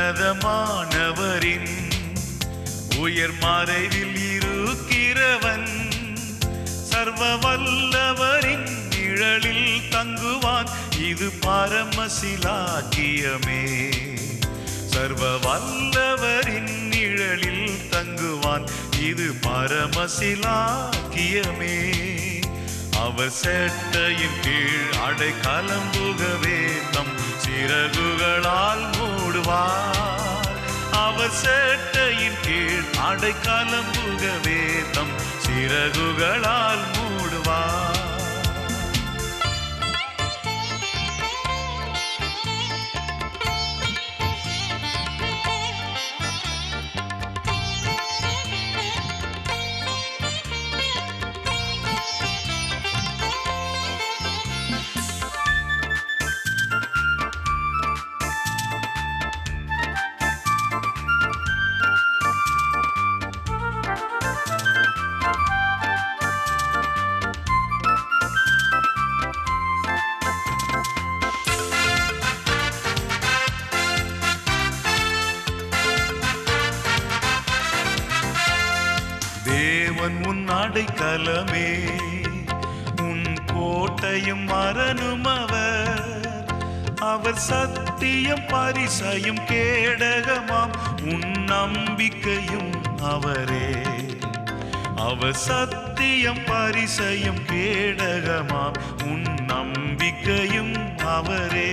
உன்னதமானவரின் உயர் மறைவில் இருக்கிறவன் சர்வ வல்லவரின் நிழலில் தங்குவான். இது பரமசிலாக்கியமே. சர்வ வல்லவரின் நிழலில் தங்குவான். இது பரமசிலாக்கியமே. அவர் சேட்டையின் கீழ் அடைக்கலம் புகவே தம் சிறகுகளால் மூடுவார். அவர் சேட்டையின் கீழ் அடைக்கலம் புகவே தம் சிறகுகளால் மூடுவார். தேவன் உன் அடைக்கலமே, உன் கோட்டையும் அரணும் அவர். அவர் சத்தியம் பரிசையும் கேடகமாம் உன் நம்பிக்கையும் அவரே. அவர் சத்தியம் பரிசையும் கேடகமாம் உன் நம்பிக்கையும் அவரே.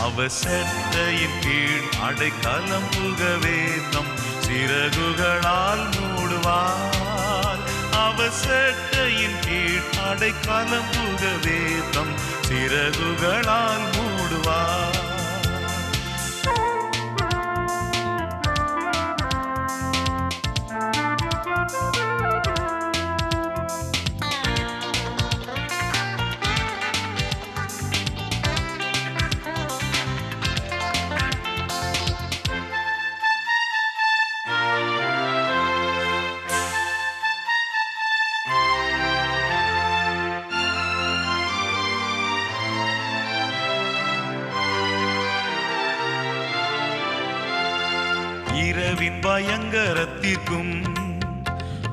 அவர் சேட்டையின் கீழ் அடைக்கலம் புகவே தம் சிறகுகளால் மூடுவார். அவர் சேட்டையின் கீழ் அடைக்கலம் புகவே தம் சிறகுகளால் மூடுவார். இரவின் பயங்கரத்திற்கும்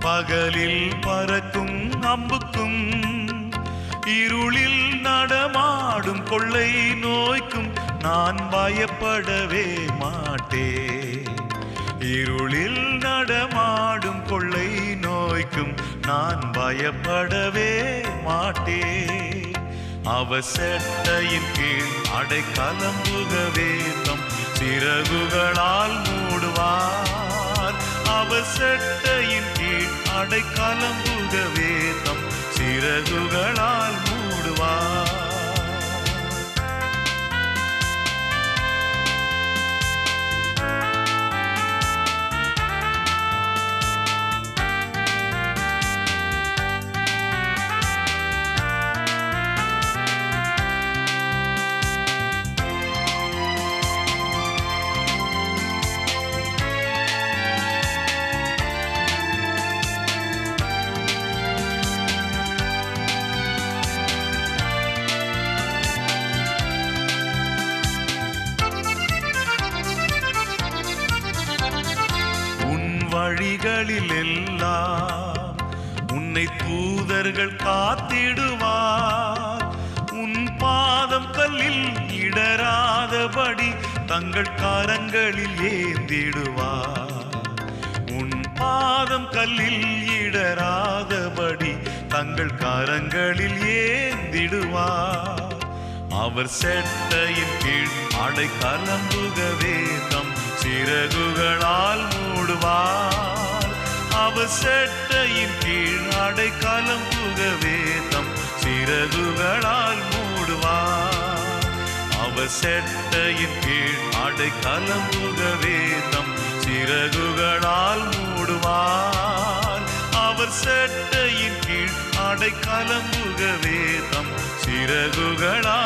பகலில் பறக்கும் அம்புக்கும் இருளில் நடமாடும் கொள்ளை நோய்க்கும் நான் பயப்படவே மாட்டேன். இருளில் நடமாடும் கொள்ளை நோய்க்கும் நான் பயப்படவே மாட்டேன். அவர் சேட்டையின் கீழ் அடைக்கலம் புகவே தம் சிறகுகளால் மூடுவார். அவர் சேட்டையின் கீழ் அடைக்கலம் புகவே தம் சிறகுகளால் மூடுவார். வழிகளில் எல்லாம் உன்னை தூதர்கள் காத்திடுவார். உன் பாதம் கல்லில் இடராதபடி தங்கள் கரங்களில் ஏந்திடுவார். உன் பாதம் கல்லில் இடராதபடி தங்கள் கரங்களில் ஏந்திடுவார். அவர் சேட்டையின் கீழ் அடைக்கலம் புகவே தம் சிறகுகளால் மூடுவார். அவர் சேட்டையின் கீழ் அடைக்கலம் புகவே தம் சிறகுகளால் மூடுவார். அவர் சேட்டையின் கீழ் அடைக்கலம் புகவே தம் சிறகுகளால் மூடுவார். அவர் சேட்டையின் கீழ் அடைக்கலம் புகவே தம் சிறகுகளால்